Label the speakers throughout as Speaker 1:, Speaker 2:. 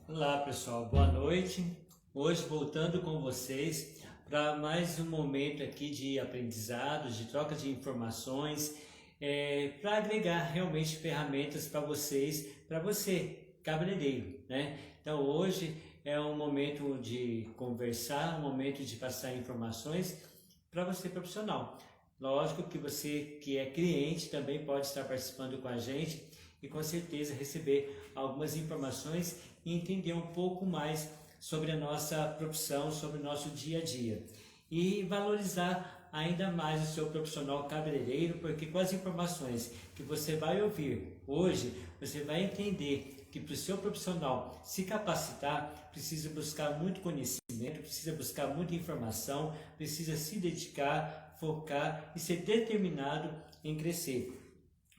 Speaker 1: Olá pessoal, boa noite. Hoje voltando com vocês para mais um momento aqui de aprendizado, de troca de informações, para agregar realmente ferramentas para você, cabeleireiro, né? Então hoje é um momento de conversar, um momento de passar informações para você profissional. Lógico que você que é cliente também pode estar participando com a gente e com certeza receber algumas informações e entender um pouco mais sobre a nossa profissão, sobre o nosso dia a dia. E valorizar ainda mais o seu profissional cabeleireiro, porque com as informações que você vai ouvir hoje, você vai entender que para o seu profissional se capacitar, precisa buscar muito conhecimento, precisa buscar muita informação, precisa se dedicar, focar e ser determinado em crescer.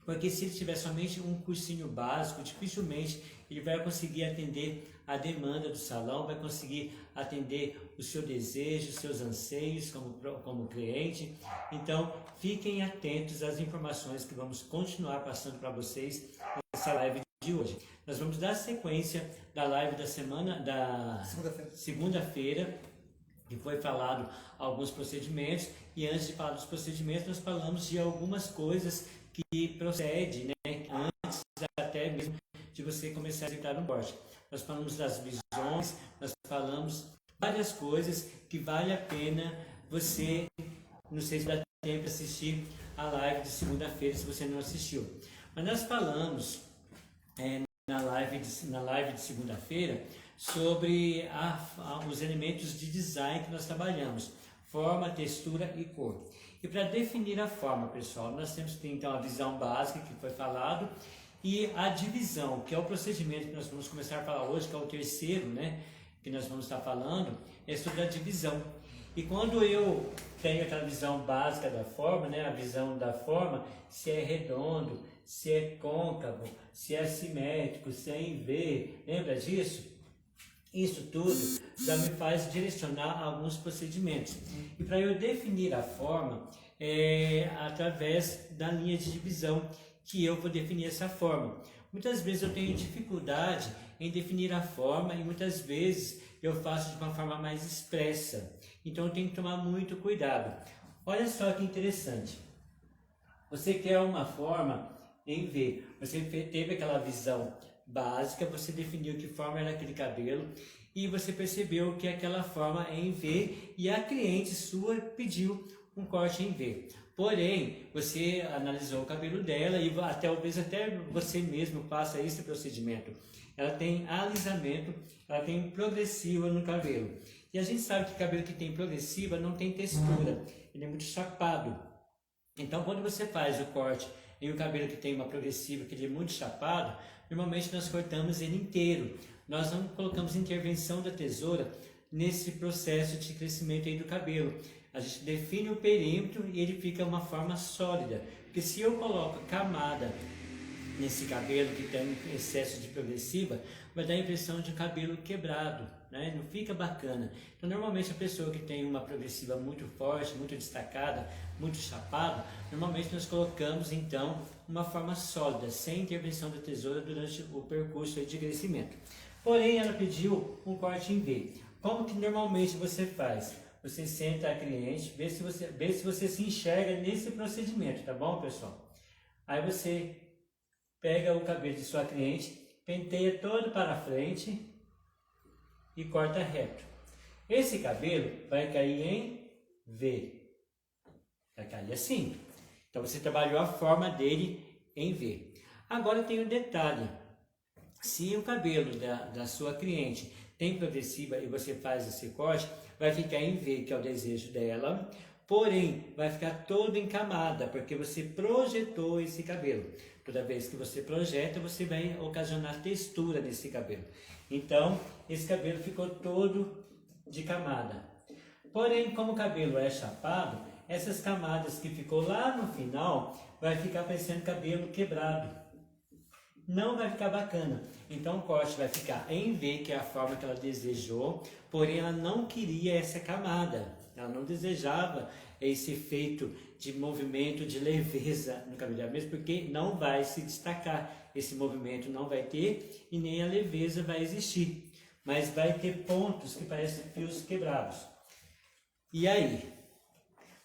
Speaker 1: Porque se ele tiver somente um cursinho básico, dificilmente ele vai conseguir atender a demanda do salão, vai conseguir atender o seu desejo, os seus anseios como cliente. Então, fiquem atentos às informações que vamos continuar passando para vocês nessa live de hoje. Nós vamos dar sequência da live da semana, da segunda-feira, que foi falado alguns procedimentos, e antes de falar dos procedimentos, nós falamos de algumas coisas que procede, né, antes até mesmo de você começar a executar no corte. Nós falamos das visões, nós falamos várias coisas que vale a pena você, não sei se dá tempo de assistir a live de segunda-feira, se você não assistiu. Mas nós falamos na live de segunda-feira sobre os elementos de design que nós trabalhamos, forma, textura e cor. E para definir a forma, pessoal, nós temos que ter então a visão básica que foi falado e a divisão, que é o procedimento que nós vamos começar a falar hoje, que é o terceiro, né, que nós vamos estar falando, é sobre a divisão. E quando eu tenho aquela visão básica da forma, né, a visão da forma, se é redondo, se é côncavo, se é simétrico, se é em V, lembra disso? Isso tudo já me faz direcionar alguns procedimentos. E para eu definir a forma, através da linha de divisão que eu vou definir essa forma. Muitas vezes eu tenho dificuldade em definir a forma e muitas vezes eu faço de uma forma mais expressa. Então eu tenho que tomar muito cuidado. Olha só que interessante. Você quer uma forma em V. Você teve aquela visão básica, você definiu que forma era aquele cabelo e você percebeu que aquela forma é em V e a cliente sua pediu um corte em V. Porém, você analisou o cabelo dela e talvez até você mesmo faça esse procedimento. Ela tem alisamento, ela tem progressiva no cabelo. E a gente sabe que cabelo que tem progressiva não tem textura, ele é muito chapado. Então, quando você faz o corte em um cabelo que tem uma progressiva, que ele é muito chapado, normalmente nós cortamos ele inteiro. Nós não colocamos intervenção da tesoura nesse processo de crescimento aí do cabelo. A gente define o perímetro e ele fica uma forma sólida. Porque se eu coloco camada nesse cabelo que tem excesso de progressiva, vai dar a impressão de um cabelo quebrado, né? Não fica bacana. Então, normalmente a pessoa que tem uma progressiva muito forte, muito destacada, muito chapada, normalmente nós colocamos então uma forma sólida, sem intervenção da tesoura durante o percurso de crescimento. Porém, ela pediu um corte em V. Como que normalmente você faz? Você senta a cliente, vê se você se enxerga nesse procedimento, tá bom, pessoal? Aí você pega o cabelo de sua cliente, penteia todo para frente e corta reto. Esse cabelo vai cair em V. Vai cair assim. Então você trabalhou a forma dele em V. Agora tem um detalhe. Se o cabelo da sua cliente tem progressiva e você faz esse corte, vai ficar em V, que é o desejo dela. Porém, vai ficar todo em camada, porque você projetou esse cabelo. Toda vez que você projeta, você vai ocasionar textura nesse cabelo. Então, esse cabelo ficou todo de camada. Porém, como o cabelo é chapado, essas camadas que ficou lá no final, vai ficar parecendo cabelo quebrado. Não vai ficar bacana. Então o corte vai ficar em V, que é a forma que ela desejou, porém ela não queria essa camada. Ela não desejava esse efeito de movimento, de leveza no cabelo, mesmo porque não vai se destacar. Esse movimento não vai ter e nem a leveza vai existir. mas vai ter pontos que parecem fios quebrados. E aí?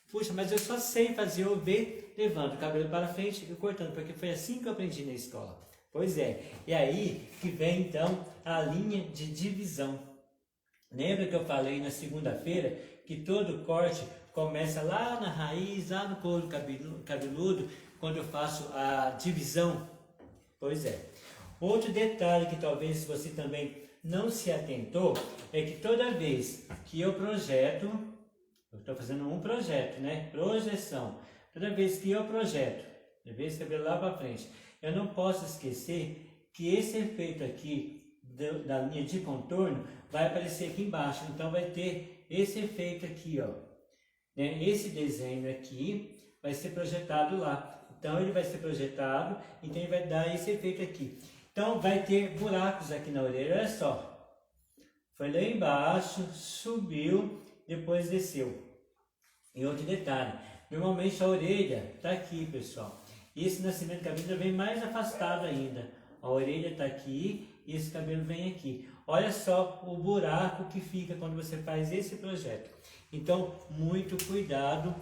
Speaker 1: Puxa, mas eu só sei fazer o V, levando o cabelo para frente e cortando, porque foi assim que eu aprendi na escola. Pois é, e aí que vem então a linha de divisão. Lembra que eu falei na segunda-feira que todo corte começa lá na raiz, lá no couro cabeludo, quando eu faço a divisão? Pois é. Outro detalhe que talvez você também não se atentou é que toda vez que eu projeto, eu estou fazendo um projeto, né? Projeção. Toda vez que eu projeto, levei esse cabelo lá para frente, eu não posso esquecer que esse efeito aqui da linha de contorno vai aparecer aqui embaixo. Então vai ter esse efeito aqui, ó. Né? Esse desenho aqui vai ser projetado lá. Então ele vai ser projetado, então ele vai dar esse efeito aqui. Então vai ter buracos aqui na orelha, olha só. Foi lá embaixo, subiu, depois desceu. E outro detalhe, normalmente a orelha está aqui, pessoal. E esse nascimento de cabelo vem mais afastado ainda. A orelha está aqui e esse cabelo vem aqui. Olha só o buraco que fica quando você faz esse projeto. Então, muito cuidado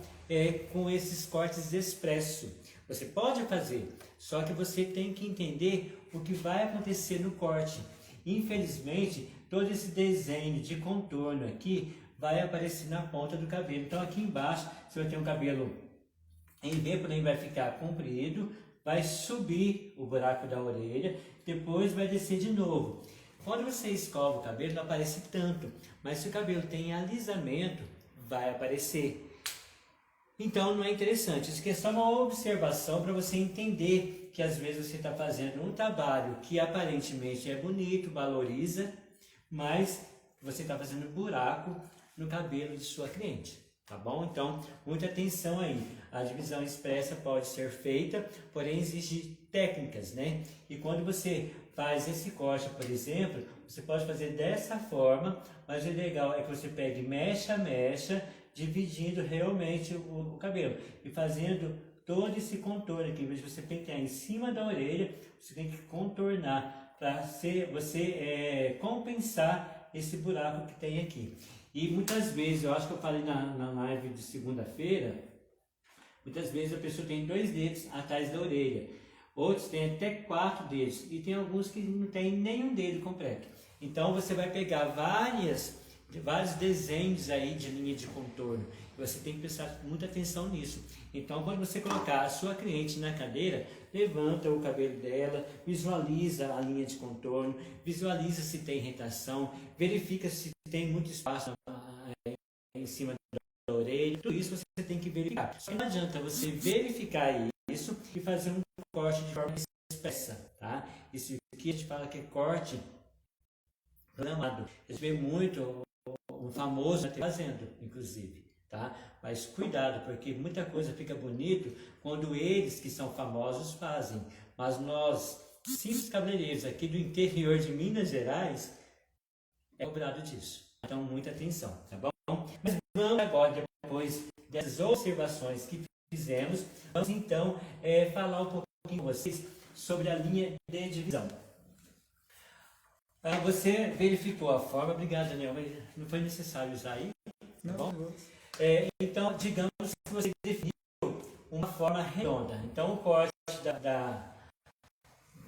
Speaker 1: com esses cortes expresso. Você pode fazer, só que você tem que entender o que vai acontecer no corte. Infelizmente, todo esse desenho de contorno aqui vai aparecer na ponta do cabelo. Então, aqui embaixo, você vai ter um cabelo em V, porém vai ficar comprido, vai subir o buraco da orelha, depois vai descer de novo. Quando você escova o cabelo, não aparece tanto, mas se o cabelo tem alisamento, vai aparecer. Então não é interessante, isso aqui é só uma observação para você entender que às vezes você está fazendo um trabalho que aparentemente é bonito, valoriza, mas você está fazendo buraco no cabelo de sua cliente, tá bom? Então, muita atenção aí. A divisão expressa pode ser feita, porém existem técnicas, né? E quando você faz esse corte, por exemplo, você pode fazer dessa forma, mas o legal é que você pegue mecha a mecha, dividindo realmente o cabelo e fazendo todo esse contorno aqui. Em vez de você pentear em cima da orelha, você tem que contornar para você compensar esse buraco que tem aqui. E muitas vezes, eu acho que eu falei na live de segunda-feira, muitas vezes a pessoa tem 2 dedos atrás da orelha, outros têm até 4 dedos e tem alguns que não tem nenhum dedo completo. Então você vai pegar vários desenhos aí de linha de contorno. Você tem que prestar muita atenção nisso. Então, quando você colocar a sua cliente na cadeira, levanta o cabelo dela, visualiza a linha de contorno, visualiza se tem retração, verifica se tem muito espaço em cima da orelha. Tudo isso você tem que verificar. Só não adianta você verificar isso e fazer um corte de forma expressa, tá? Isso aqui a gente fala que é corte programado. A gente vê muito o famoso fazendo, inclusive, tá? Mas cuidado, porque muita coisa fica bonito quando eles que são famosos fazem, mas nós, simples cabeleireiros aqui do interior de Minas Gerais, é cobrado disso. Então, muita atenção, tá bom? Mas vamos agora, depois dessas observações que fizemos, vamos então falar um pouquinho com vocês sobre a linha de divisão. Você verificou a forma, obrigado, Daniel, não foi necessário usar aí, tá bom? Então, digamos que você definiu uma forma redonda. Então, o corte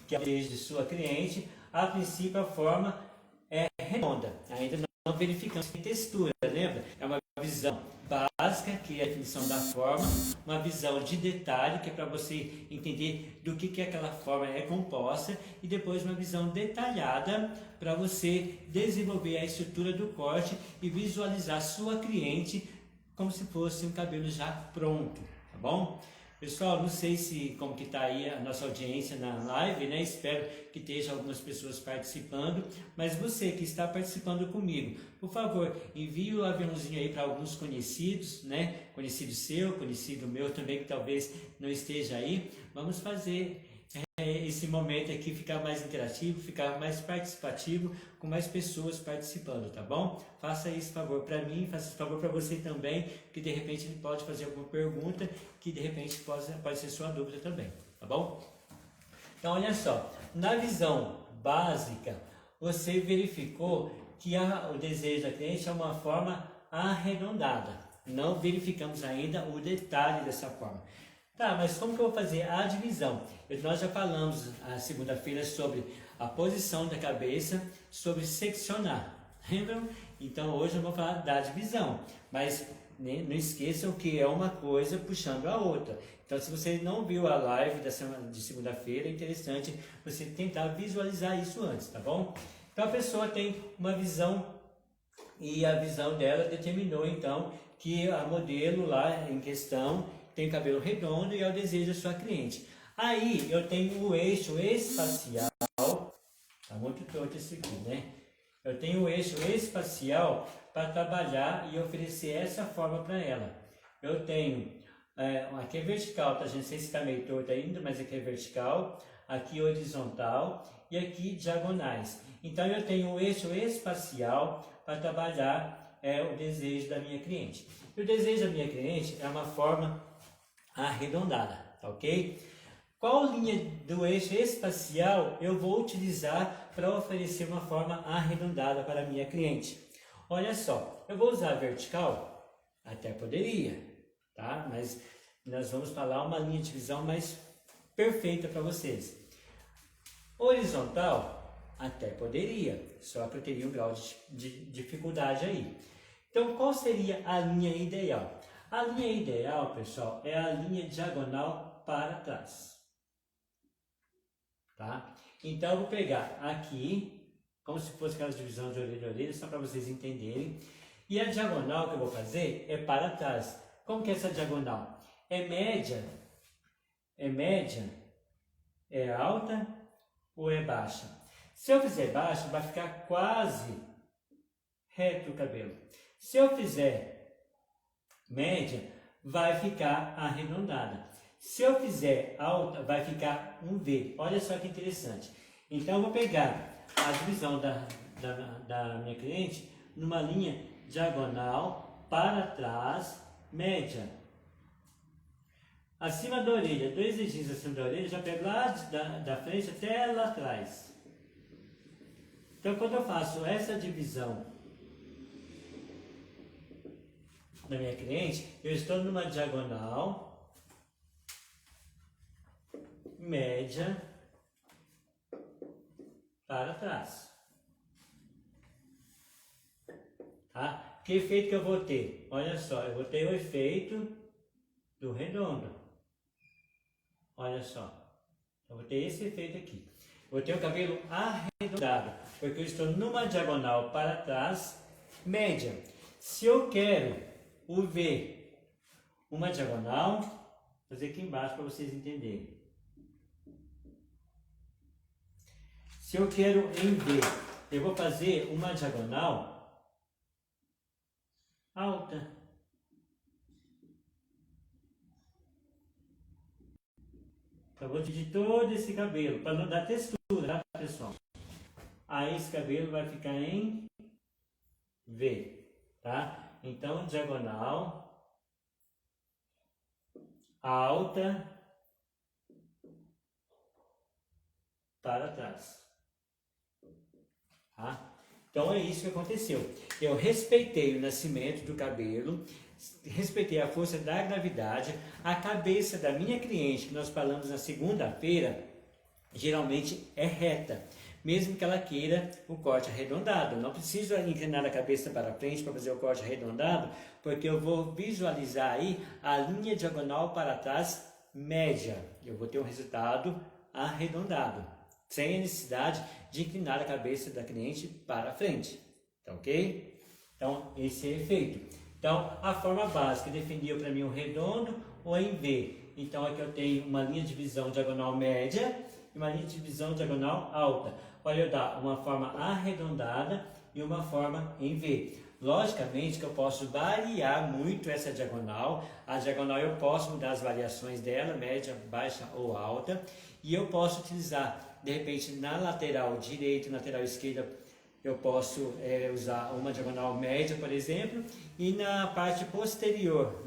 Speaker 1: que é o desejo de sua cliente, a princípio a forma é redonda. Ainda não verificamos a textura, lembra? É uma visão básica, que é a definição da forma, uma visão de detalhe, que é para você entender do que aquela forma é composta, e depois uma visão detalhada para você desenvolver a estrutura do corte e visualizar a sua cliente como se fosse um cabelo já pronto, tá bom? Pessoal, não sei como que está aí a nossa audiência na live, né? Espero que esteja algumas pessoas participando, mas você que está participando comigo, por favor, envie o aviãozinho aí para alguns conhecidos, né? Conhecido seu, conhecido meu também, que talvez não esteja aí. Vamos fazer esse momento aqui ficar mais interativo, ficar mais participativo, com mais pessoas participando, tá bom? Faça esse favor para mim, faça esse favor para você também, que de repente ele pode fazer alguma pergunta, que de repente pode ser sua dúvida também, tá bom? Então olha só, na visão básica, você verificou que o desejo da cliente é uma forma arredondada. Não verificamos ainda o detalhe dessa forma. Tá, mas como que eu vou fazer a divisão? Nós já falamos a segunda-feira sobre a posição da cabeça, sobre seccionar. Lembram? Então hoje eu vou falar da divisão. Mas não esqueçam que é uma coisa puxando a outra. Então, se você não viu a live de segunda-feira, é interessante você tentar visualizar isso antes, tá bom? Então, a pessoa tem uma visão e a visão dela determinou, então, que a modelo lá em questão tem cabelo redondo e é o desejo da sua cliente. Aí, eu tenho o eixo espacial, tá muito torto esse aqui, né? Eu tenho o eixo espacial para trabalhar e oferecer essa forma para ela. Eu tenho, aqui é vertical, tá gente? Não sei se está meio torto ainda, mas aqui é vertical, aqui horizontal e aqui diagonais. Então eu tenho o eixo espacial para trabalhar o desejo da minha cliente. E o desejo da minha cliente é uma forma arredondada, tá ok? Qual linha do eixo espacial eu vou utilizar para oferecer uma forma arredondada para a minha cliente? Olha só, eu vou usar vertical? Até poderia, tá? Mas nós vamos falar uma linha de visão mais perfeita para vocês. Horizontal? Até poderia, só que eu teria um grau de dificuldade aí. Então, qual seria a linha ideal? A linha ideal, pessoal, é a linha diagonal para trás. Tá? Então, eu vou pegar aqui, como se fosse aquela divisão de orelha a orelha, só para vocês entenderem. E a diagonal que eu vou fazer é para trás. Como que é essa diagonal? É média, é alta ou é baixa? Se eu fizer baixa, vai ficar quase reto o cabelo. Se eu fizer média, vai ficar arredondada. Se eu fizer alta, vai ficar um V. Olha só que interessante. Então, eu vou pegar a divisão da minha cliente numa linha diagonal para trás, média. Acima da orelha, 2 dedinhos acima da orelha, já pego lá da frente até lá atrás. Então, quando eu faço essa divisão da minha cliente, eu estou numa diagonal, média, para trás. Tá? Que efeito que eu vou ter? Olha só, eu vou ter o efeito do redondo. Olha só, eu vou ter esse efeito aqui. Eu vou ter o cabelo arredondado, porque eu estou numa diagonal para trás, média. Se eu quero o V, uma diagonal, vou fazer aqui embaixo para vocês entenderem. Se eu quero em V, eu vou fazer uma diagonal alta. Eu vou dividir todo esse cabelo, para não dar textura, tá, pessoal? Aí esse cabelo vai ficar em V, tá? Então, diagonal, alta, para trás. Tá? Então, é isso que aconteceu. Eu respeitei o nascimento do cabelo, respeitei a força da gravidade, a cabeça da minha cliente, que nós falamos na segunda-feira, geralmente é reta, mesmo que ela queira o corte arredondado. Não preciso inclinar a cabeça para frente para fazer o corte arredondado, porque eu vou visualizar aí a linha diagonal para trás média. Eu vou ter um resultado arredondado, sem a necessidade de inclinar a cabeça da cliente para frente. Tá ok? Então, esse é o efeito. Então, a forma básica definiu para mim o redondo ou em V. Então, aqui eu tenho uma linha de divisão diagonal média e uma linha de divisão diagonal alta. Olha, eu dar uma forma arredondada e uma forma em V. Logicamente que eu posso variar muito essa diagonal. A diagonal eu posso mudar as variações dela, média, baixa ou alta. E eu posso utilizar, de repente, na lateral direita e lateral esquerda, eu posso usar uma diagonal média, por exemplo, e na parte posterior,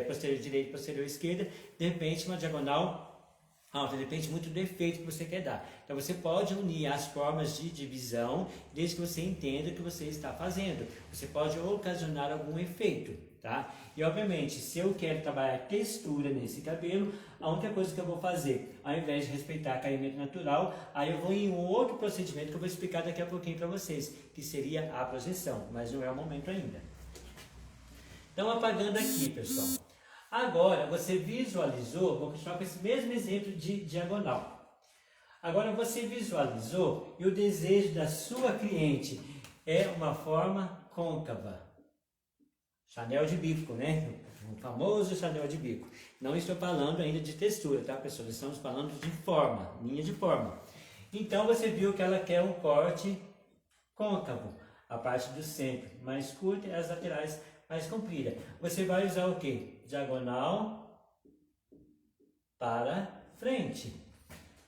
Speaker 1: posterior direita e posterior esquerda, de repente uma diagonal alta, depende muito do efeito que você quer dar. Então você pode unir as formas de divisão, desde que você entenda o que você está fazendo. Você pode ocasionar algum efeito, tá? E obviamente, se eu quero trabalhar textura nesse cabelo, a única coisa que eu vou fazer, ao invés de respeitar caimento natural, aí eu vou em um outro procedimento que eu vou explicar daqui a pouquinho para vocês, que seria a projeção, mas não é o momento ainda. Então apagando aqui, pessoal. Agora, você visualizou, vou continuar com esse mesmo exemplo de diagonal. Agora, você visualizou e o desejo da sua cliente é uma forma côncava. Chanel de bico, né? O famoso chanel de bico. Não estou falando ainda de textura, tá, pessoal? Estamos falando de forma, linha de forma. Então, você viu que ela quer um corte côncavo. A parte do centro mais curta e as laterais mais comprida. Você vai usar o que? Diagonal para frente.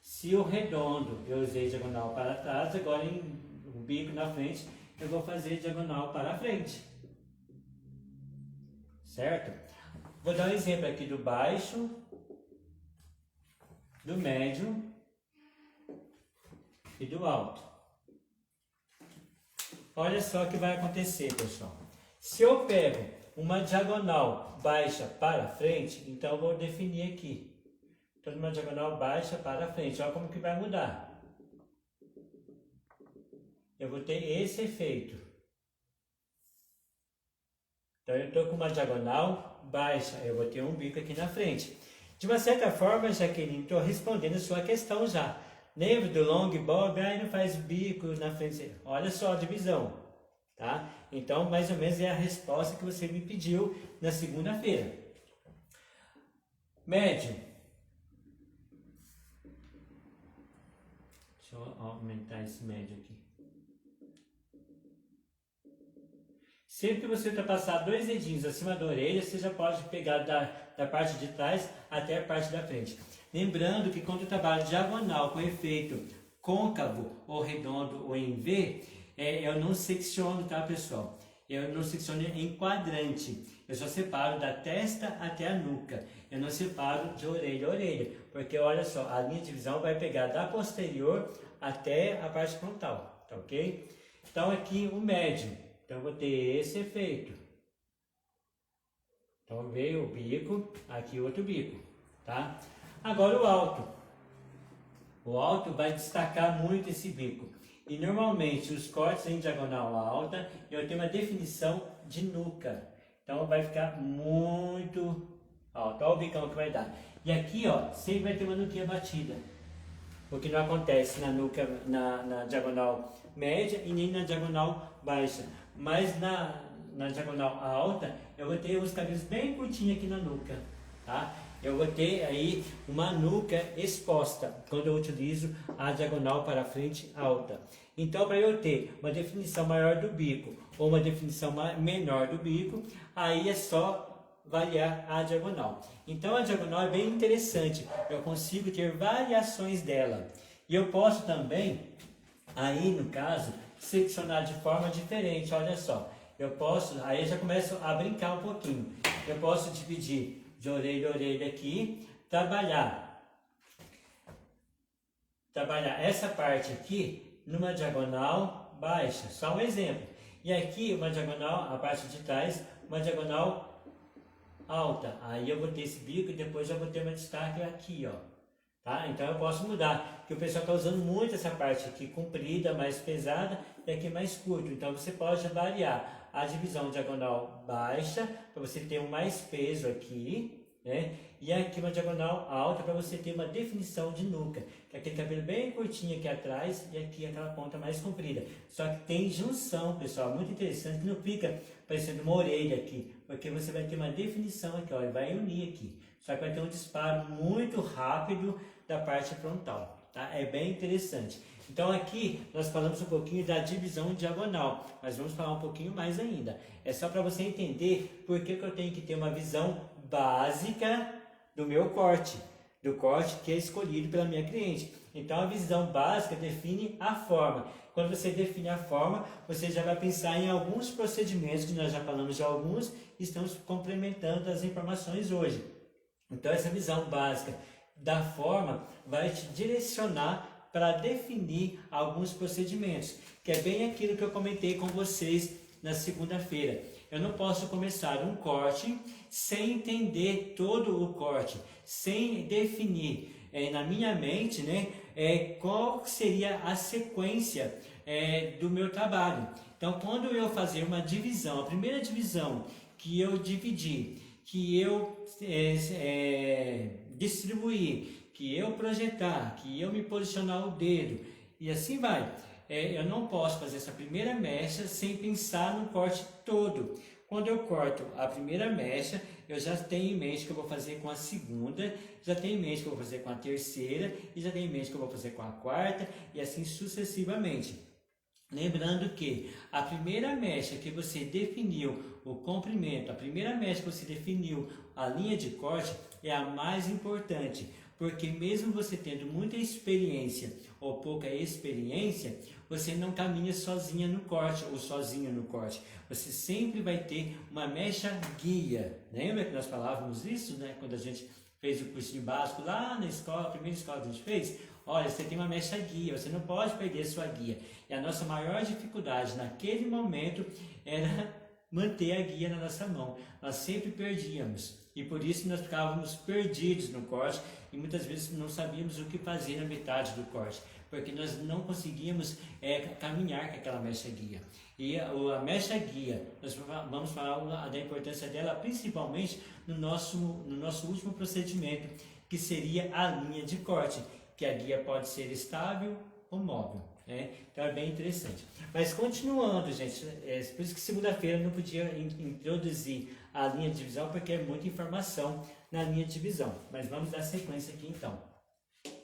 Speaker 1: Se o redondo eu usei diagonal para trás, agora em o bico na frente, eu vou fazer diagonal para frente. Certo? Vou dar um exemplo aqui do baixo, do médio e do alto. Olha só o que vai acontecer, pessoal. Se eu pego uma diagonal baixa para frente, então eu vou definir aqui. Então, uma diagonal baixa para frente. Olha como que vai mudar. Eu vou ter esse efeito. Então, eu estou com uma diagonal baixa. Eu vou ter um bico aqui na frente. De uma certa forma, Jaqueline, estou respondendo a sua questão já. Lembra do long bob? Aí não faz bico na frente. Olha só a divisão. Tá? Então, mais ou menos é a resposta que você me pediu na segunda-feira. Médio. Deixa eu aumentar esse médio aqui. Sempre que você ultrapassar 2 dedinhos acima da orelha, você já pode pegar da parte de trás até a parte da frente. Lembrando que quando eu trabalho diagonal com efeito côncavo ou redondo ou em V, eu não secciono, tá, pessoal? Eu não secciono em quadrante. Eu só separo da testa até a nuca. Eu não separo de orelha a orelha. Porque, olha só, a linha de divisão vai pegar da posterior até a parte frontal. Tá ok? Então, aqui o médio. Então, eu vou ter esse efeito. Então, veio o bico, aqui outro bico. Tá? Agora o alto. O alto vai destacar muito esse bico. E normalmente os cortes em diagonal alta, eu tenho uma definição de nuca. Então vai ficar muito alto. Olha o bicão que vai dar. E aqui, ó, sempre vai ter uma nuquinha batida. O que não acontece na nuca, na diagonal média e nem na diagonal baixa. Mas na diagonal alta, eu vou ter os cabelos bem curtinhos aqui na nuca. Tá? Eu vou ter aí uma nuca exposta quando eu utilizo a diagonal para frente alta. Então, para eu ter uma definição maior do bico ou uma definição menor do bico, aí é só variar a diagonal. Então, a diagonal é bem interessante. Eu consigo ter variações dela. E eu posso também, aí no caso, seccionar de forma diferente. Olha só, eu posso, aí eu já começo a brincar um pouquinho. Eu posso dividir de orelha a orelha aqui, trabalhar essa parte aqui numa diagonal baixa, só um exemplo. E aqui uma diagonal, a parte de trás, uma diagonal alta. Aí eu vou ter esse bico e depois eu vou ter uma destaque aqui, ó. Tá? Então eu posso mudar, porque o pessoal está usando muito essa parte aqui comprida, mais pesada, e aqui mais curto. Então você pode variar a divisão diagonal baixa, para você ter um mais peso aqui, né? E aqui uma diagonal alta, para você ter uma definição de nuca, que é aquele cabelo bem curtinho aqui atrás, e aqui aquela ponta mais comprida. Só que tem junção, pessoal, muito interessante, que não fica parecendo uma orelha aqui, porque você vai ter uma definição aqui, ó, e vai unir aqui. Só que vai ter um disparo muito rápido da parte frontal, tá? É bem interessante. Então aqui nós falamos um pouquinho da divisão diagonal, mas vamos falar um pouquinho mais ainda. É só para você entender por que eu tenho que ter uma visão básica do meu corte, do corte que é escolhido pela minha cliente. Então a visão básica define a forma. Quando você define a forma, você já vai pensar em alguns procedimentos, que nós já falamos de alguns, e estamos complementando as informações hoje. Então essa visão básica da forma, vai te direcionar para definir alguns procedimentos, que é bem aquilo que eu comentei com vocês na segunda-feira. Eu não posso começar um corte sem entender todo o corte, sem definir na minha mente, né, qual seria a sequência do meu trabalho. Então, quando eu fazer uma divisão, a primeira divisão que eu dividi, que eu distribuir, que eu projetar, que eu me posicionar o dedo, e assim vai. Eu não posso fazer essa primeira mecha sem pensar no corte todo. Quando eu corto a primeira mecha, eu já tenho em mente que eu vou fazer com a segunda, já tenho em mente que eu vou fazer com a terceira, e já tenho em mente que eu vou fazer com a quarta, e assim sucessivamente. Lembrando que a primeira mecha que você definiu o comprimento, a primeira mecha que você definiu a linha de corte é a mais importante, porque mesmo você tendo muita experiência ou pouca experiência, você não caminha sozinha no corte ou sozinho no corte. Você sempre vai ter uma mecha guia. Lembra que nós falávamos isso, né? Quando a gente fez o cursinho básico lá na escola, a primeira escola que a gente fez? Olha, você tem uma mecha guia, você não pode perder a sua guia. E a nossa maior dificuldade naquele momento era manter a guia na nossa mão. Nós sempre perdíamos. E por isso nós ficávamos perdidos no corte e muitas vezes não sabíamos o que fazer na metade do corte, porque nós não conseguíamos caminhar com aquela mecha guia. E a mecha guia, nós vamos falar da importância dela principalmente no nosso último procedimento, que seria a linha de corte, que a guia pode ser estável ou móvel. Então é bem interessante. Mas continuando, gente, por isso que segunda-feira eu não podia introduzir a linha de divisão, porque é muita informação na linha de divisão. Mas vamos dar sequência aqui então.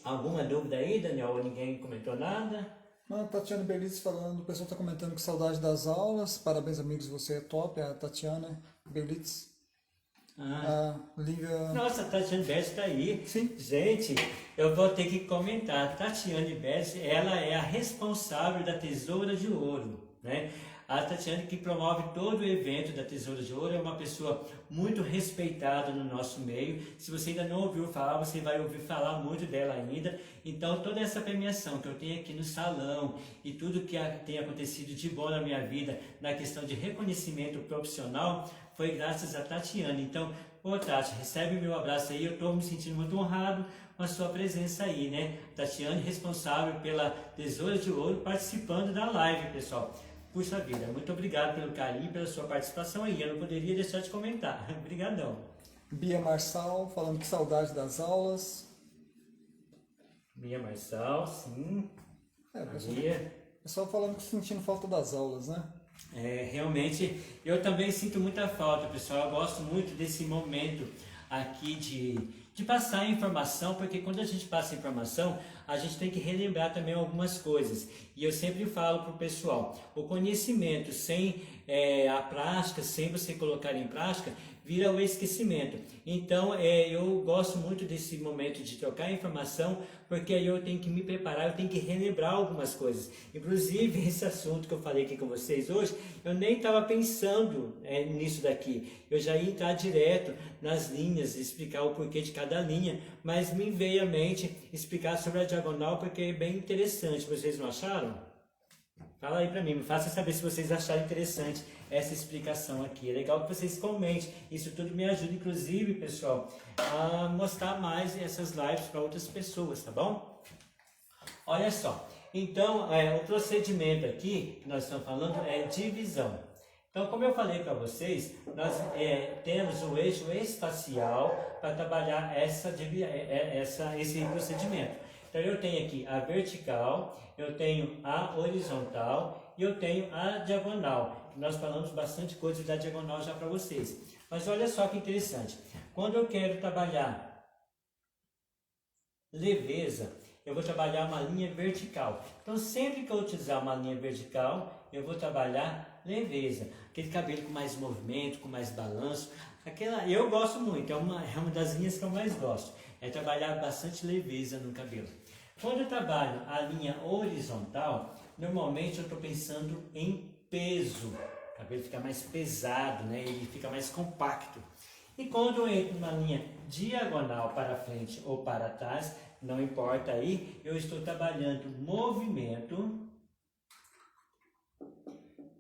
Speaker 1: Alguma dúvida aí, Daniel? Ou ninguém comentou nada?
Speaker 2: Não, Tatiana Berlitz falando, o pessoal está comentando que saudade das aulas. Parabéns, amigos, você é top. A Tatiana Berlitz. A Lívia...
Speaker 1: Nossa, a Tatiane Berti está aí.
Speaker 2: Sim.
Speaker 1: Gente, eu vou ter que comentar. A Tatiane Berti, ela é a responsável da Tesoura de Ouro, né? A Tatiane, que promove todo o evento da Tesoura de Ouro, é uma pessoa muito respeitada no nosso meio. Se você ainda não ouviu falar, você vai ouvir falar muito dela ainda. Então, toda essa premiação que eu tenho aqui no salão e tudo que tem acontecido de bom na minha vida, na questão de reconhecimento profissional, foi graças a Tatiane. Então, Tati, recebe meu abraço aí. Eu estou me sentindo muito honrado com a sua presença aí, né? Tatiane, responsável pela Tesoura de Ouro, participando da live, pessoal. Puxa vida, muito obrigado pelo carinho, pela sua participação aí. Eu não poderia deixar de comentar. Obrigadão.
Speaker 2: Bia Marçal, falando que saudade das aulas.
Speaker 1: Bia Marçal, sim.
Speaker 2: Pessoal falando que sentindo falta das aulas, né?
Speaker 1: Realmente, eu também sinto muita falta, pessoal. Eu gosto muito desse momento aqui de passar a informação, porque quando a gente passa a informação, a gente tem que relembrar também algumas coisas. E eu sempre falo para o pessoal, o conhecimento sem a prática, sem você colocar em prática, vira o esquecimento. Então, eu gosto muito desse momento de trocar informação, porque aí eu tenho que me preparar, eu tenho que relembrar algumas coisas. Inclusive, esse assunto que eu falei aqui com vocês hoje, eu nem estava pensando nisso daqui. Eu já ia entrar direto nas linhas, explicar o porquê de cada linha, mas me veio à mente explicar sobre a diagonal, porque é bem interessante. Vocês não acharam? Fala aí pra mim, me faça saber se vocês acharam interessante essa explicação aqui. É legal que vocês comentem, isso tudo me ajuda, inclusive, pessoal, a mostrar mais essas lives para outras pessoas, tá bom? Olha só, então, o procedimento aqui que nós estamos falando é divisão. Então, como eu falei para vocês, nós temos o eixo espacial para trabalhar esse procedimento. Então, eu tenho aqui a vertical, eu tenho a horizontal e eu tenho a diagonal. Nós falamos bastante coisa da diagonal já para vocês. Mas olha só que interessante. Quando eu quero trabalhar leveza, eu vou trabalhar uma linha vertical. Então, sempre que eu utilizar uma linha vertical, eu vou trabalhar leveza. Aquele cabelo com mais movimento, com mais balanço. Eu gosto muito, é uma das linhas que eu mais gosto. É trabalhar bastante leveza no cabelo. Quando eu trabalho a linha horizontal, normalmente eu estou pensando em peso. O cabelo fica mais pesado, né? Ele fica mais compacto. E quando eu entro numa linha diagonal para frente ou para trás, não importa aí, eu estou trabalhando movimento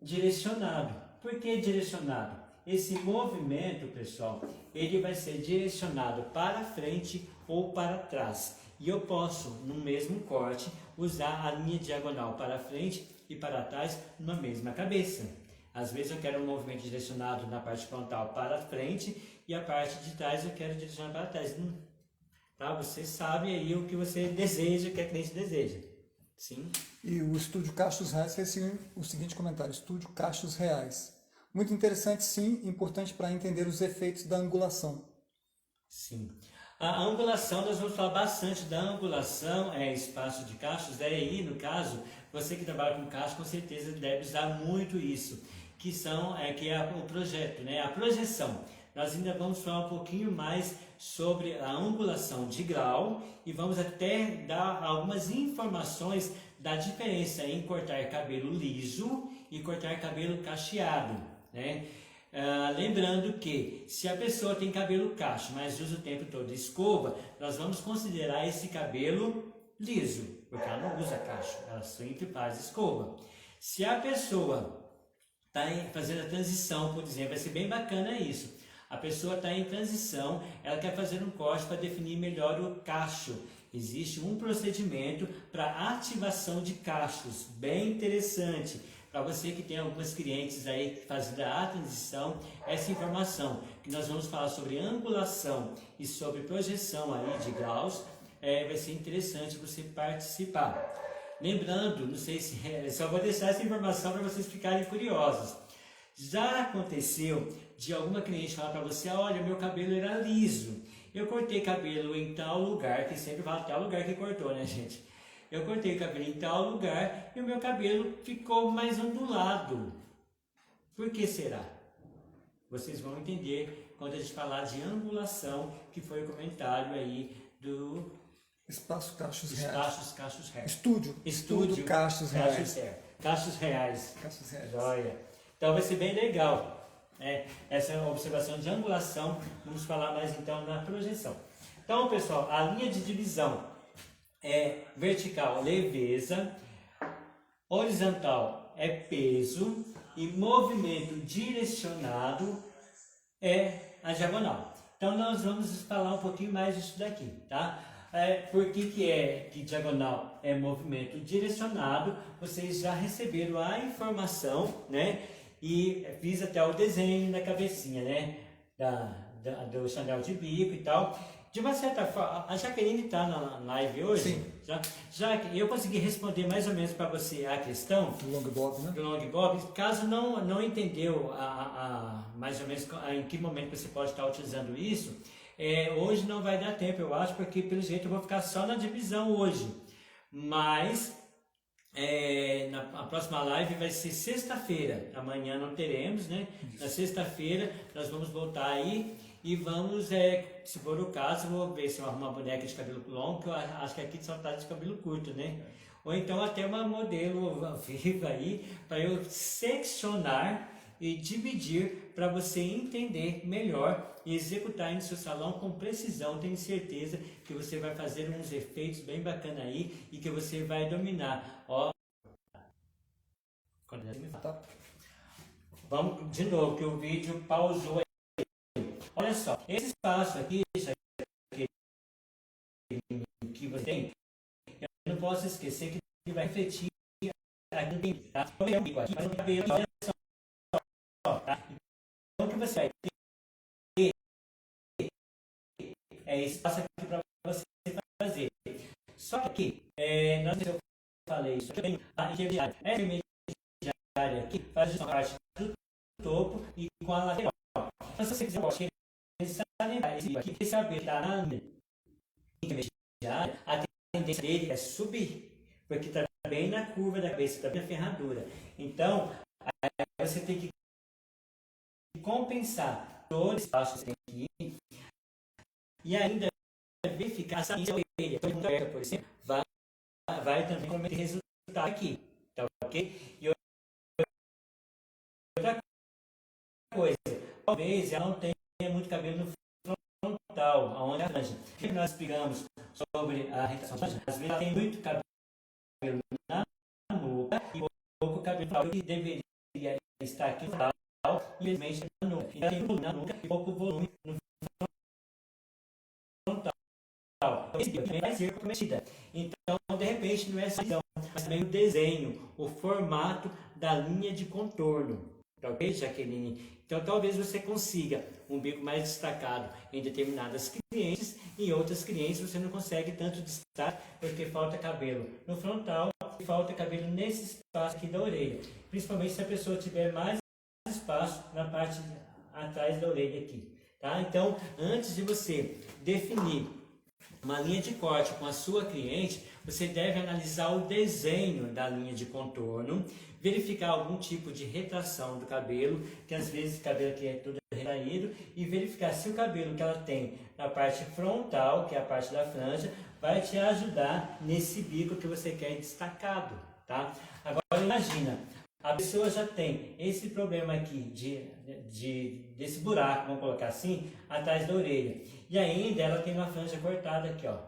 Speaker 1: direcionado. Por que direcionado? Esse movimento, pessoal, ele vai ser direcionado para frente ou para trás. E eu posso, no mesmo corte, usar a linha diagonal para frente e para trás numa mesma cabeça. Às vezes eu quero um movimento direcionado na parte frontal para frente e a parte de trás eu quero direcionar para trás. Tá? Você sabe aí o que você deseja, o que a cliente deseja. Sim.
Speaker 2: E o estúdio Cachos Reais fez o seguinte comentário: estúdio Cachos Reais. Muito interessante, sim, importante para entender os efeitos da angulação.
Speaker 1: Sim. A angulação, nós vamos falar bastante da angulação, espaço de cachos, aí no caso, você que trabalha com cachos, com certeza deve usar muito isso, que é o projeto, né? A projeção. Nós ainda vamos falar um pouquinho mais sobre a angulação de grau e vamos até dar algumas informações da diferença em cortar cabelo liso e cortar cabelo cacheado, né? Lembrando que se a pessoa tem cabelo cacho, mas usa o tempo todo escova, nós vamos considerar esse cabelo liso, porque ela não usa cacho, ela sempre faz escova. Se a pessoa está fazendo a transição, por exemplo, vai ser bem bacana isso. A pessoa está em transição, ela quer fazer um corte para definir melhor o cacho. Existe um procedimento para ativação de cachos, bem interessante. Para você que tem algumas clientes aí fazendo a transição, essa informação que nós vamos falar sobre angulação e sobre projeção aí de graus, vai ser interessante você participar. Lembrando, não sei se só vou deixar essa informação para vocês ficarem curiosos. Já aconteceu de alguma cliente falar para você: olha, meu cabelo era liso, eu cortei cabelo em tal lugar, que sempre fala tal lugar que cortou, né, gente? Eu cortei o cabelo em tal lugar e o meu cabelo ficou mais ondulado. Por que será? Vocês vão entender quando a gente falar de angulação, que foi o comentário aí do
Speaker 2: Espaço Cachos Reais.
Speaker 1: Cachos Reais.
Speaker 2: Estúdio Cachos Reais.
Speaker 1: Cachos Reais.
Speaker 2: Cachos Reais.
Speaker 1: Joia. Então vai ser bem legal, né? Essa observação de angulação. Vamos falar mais então na projeção. Então, pessoal, a linha de divisão é vertical, leveza, horizontal é peso e movimento direcionado é a diagonal. Então nós vamos falar um pouquinho mais disso daqui, tá? Por que diagonal é movimento direcionado? Vocês já receberam a informação, né? E fiz até o desenho na cabecinha, né? Do Chanel de bico e tal. De uma certa forma, a Jaqueline está na live hoje.
Speaker 2: Sim.
Speaker 1: Já eu consegui responder mais ou menos para você a questão
Speaker 2: do long bob, né?
Speaker 1: Do long bob. Caso não entendeu mais ou menos em que momento você pode estar utilizando isso, hoje não vai dar tempo, eu acho, porque pelo jeito eu vou ficar só na divisão hoje. Mas a próxima live vai ser sexta-feira. Amanhã não teremos, né? Isso. Na sexta-feira nós vamos voltar aí. E vamos, se for o caso, vou ver se eu arrumo uma boneca de cabelo longo, que eu acho que aqui só está de cabelo curto, né? Ou então até uma modelo viva aí, para eu seccionar e dividir para você entender melhor e executar aí no seu salão com precisão. Tenho certeza que você vai fazer uns efeitos bem bacanas aí e que você vai dominar. Ó, vamos de novo, que o vídeo pausou aí. Olha só, esse espaço aqui que você tem, eu não posso esquecer que ele vai refletir aqui, tá? Mas no cabelo, olha só, tá? Então, o que você vai ter esse espaço aqui para você fazer. Só que aqui, não sei se eu falei isso, a intermediária aqui faz a parte do topo e com a lateral. Então, se você quiser, esse cabelo está na intermediária, a tendência dele é subir, porque está bem na curva da cabeça, está bem na ferradura. Então, você tem que compensar todo esse espaço que você tem aqui e ainda verificar essa orelha, por exemplo, vai também prometer resultado aqui, tá ok? E outra coisa, talvez ela não tenha muito cabelo no frontal, aonde a franja. O que nós explicamos sobre a retração? Às vezes ela tem muito cabelo na nuca e pouco cabelo frontal, que deveria estar aqui no frontal, infelizmente na nuca. Então tem volume na nuca e pouco volume no frontal. Esse bico vai ser comprometida. Então, de repente, não é essa visão, mas também o desenho, o formato da linha de contorno. Ok, Jaqueline? Então, talvez você consiga um bico mais destacado em determinadas clientes, e em outras clientes você não consegue tanto destaque, porque falta cabelo no frontal e falta cabelo nesse espaço aqui da orelha. Principalmente se a pessoa tiver mais espaço na parte atrás da orelha aqui. Tá? Então, antes de você definir uma linha de corte com a sua cliente, você deve analisar o desenho da linha de contorno, verificar algum tipo de retração do cabelo, que às vezes o cabelo aqui é todo retraído, e verificar se o cabelo que ela tem na parte frontal, que é a parte da franja, vai te ajudar nesse bico que você quer destacado, tá? Agora imagina, a pessoa já tem esse problema aqui desse buraco, vamos colocar assim, atrás da orelha. E ainda ela tem uma franja cortada aqui, ó.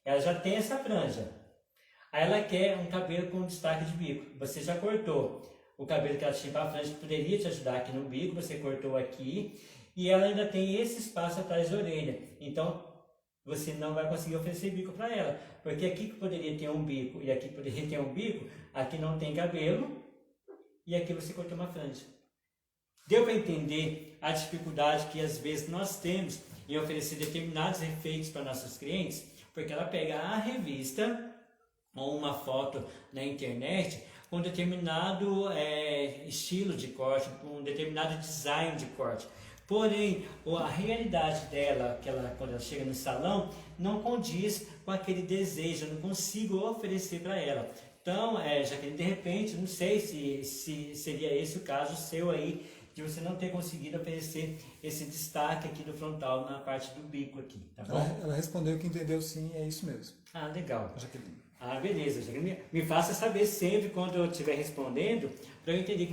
Speaker 1: Ela já tem essa franja. Aí ela quer um cabelo com destaque de bico. Você já cortou o cabelo que ela tinha para a franja, que poderia te ajudar aqui no bico, você cortou aqui. E ela ainda tem esse espaço atrás da orelha. Então, você não vai conseguir oferecer bico para ela. Porque aqui que poderia ter um bico e aqui poderia ter um bico, aqui não tem cabelo. E aqui você cortou uma franja. Deu para entender a dificuldade que às vezes nós temos em oferecer determinados efeitos para nossos clientes? Porque ela pega a revista ou uma foto na internet com determinado estilo de corte, com um determinado design de corte. Porém, a realidade dela, quando ela chega no salão, não condiz com aquele desejo, eu não consigo oferecer para ela. Então, Jaqueline, de repente, não sei se seria esse o caso seu aí, de você não ter conseguido oferecer esse destaque aqui do frontal na parte do bico aqui, tá bom?
Speaker 2: Ela respondeu que entendeu sim, é isso mesmo.
Speaker 1: Ah, legal.
Speaker 2: Jaqueline.
Speaker 1: Ah, beleza, Jaqueline. Me faça saber sempre quando eu estiver respondendo, para eu entender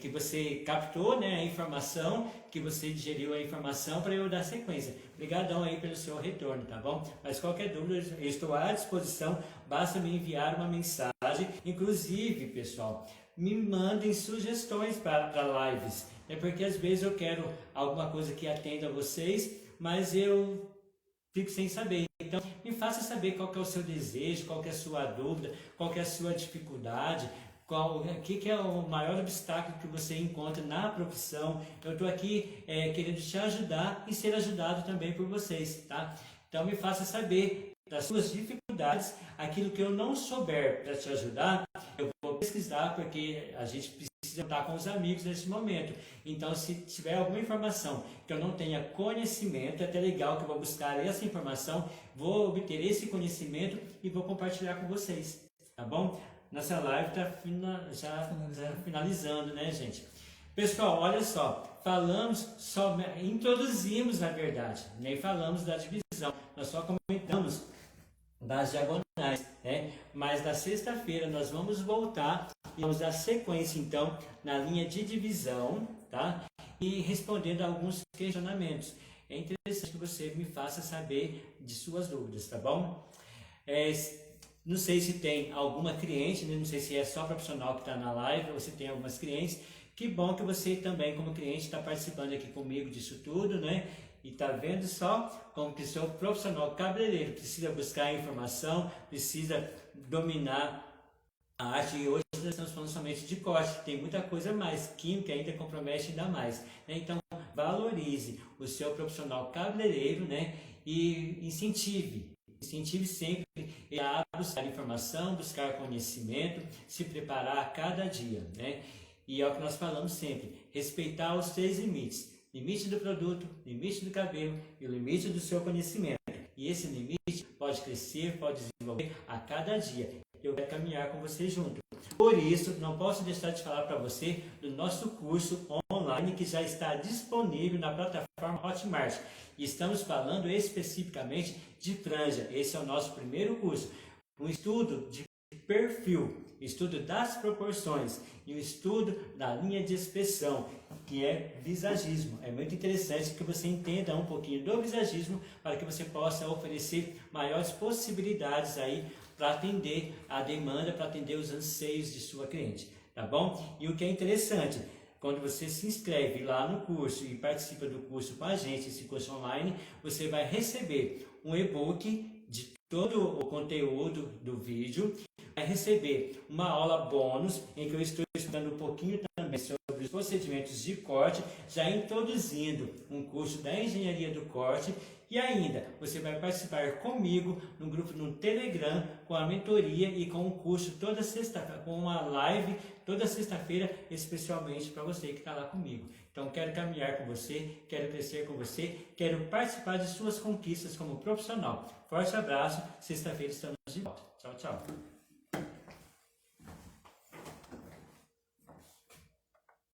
Speaker 1: que você captou, né, a informação, que você digeriu a informação, para eu dar sequência. Obrigadão aí pelo seu retorno, tá bom? Mas qualquer dúvida, eu estou à disposição, basta me enviar uma mensagem. Inclusive, pessoal, me mandem sugestões para lives, né? Porque às vezes eu quero alguma coisa que atenda a vocês, mas eu fico sem saber. Então, me faça saber qual que é o seu desejo, qual que é a sua dúvida, qual que é a sua dificuldade, o que é o maior obstáculo que você encontra na profissão. Eu estou aqui querendo te ajudar e ser ajudado também por vocês, tá? Então, me faça saber das suas dificuldades, aquilo que eu não souber para te ajudar, eu vou pesquisar, porque a gente precisa estar com os amigos nesse momento. Então, se tiver alguma informação que eu não tenha conhecimento, é até legal que eu vou buscar essa informação, vou obter esse conhecimento e vou compartilhar com vocês, tá bom? Nossa live está já finalizando, né, gente? Pessoal, olha só, introduzimos, na verdade, nem falamos da divisão, nós só comentamos das diagonais, né? Mas na sexta-feira nós vamos voltar e vamos dar sequência então na linha de divisão, tá? E respondendo a alguns questionamentos. É interessante que você me faça saber de suas dúvidas, tá bom? Não sei se tem alguma cliente, né? Não sei se é só profissional que está na live ou se tem algumas clientes. Que bom que você também, como cliente, está participando aqui comigo disso tudo, né? E está vendo só como que seu profissional cabeleireiro precisa buscar informação, precisa dominar a arte. E hoje nós estamos falando somente de corte, tem muita coisa mais, química ainda compromete ainda mais, né? Então, valorize o seu profissional cabeleireiro, né? E incentive sempre a buscar informação, buscar conhecimento, se preparar a cada dia, né? E é o que nós falamos sempre, respeitar os 3 limites. Limite do produto, limite do cabelo e o limite do seu conhecimento. E esse limite pode crescer, pode desenvolver a cada dia. Eu quero caminhar com você junto. Por isso, não posso deixar de falar para você do nosso curso online que já está disponível na plataforma Hotmart. E estamos falando especificamente de franja. Esse é o nosso primeiro curso. Um estudo de perfil, estudo das proporções e o estudo da linha de expressão. que é visagismo. É muito interessante que você entenda um pouquinho do visagismo para que você possa oferecer maiores possibilidades aí para atender a demanda, para atender os anseios de sua cliente, tá bom? E o que é interessante, quando você se inscreve lá no curso e participa do curso com a gente, esse curso online, você vai receber um e-book de todo o conteúdo do vídeo, vai receber uma aula bônus em que eu estou estudando um pouquinho também sobre os procedimentos de corte, já introduzindo um curso da engenharia do corte, e ainda você vai participar comigo no grupo no Telegram com a mentoria e com o curso toda sexta-feira, com uma live toda sexta-feira, especialmente para você que está lá comigo. Então quero caminhar com você, quero crescer com você, quero participar de suas conquistas como profissional. Forte abraço, sexta-feira estamos de volta. Tchau, tchau.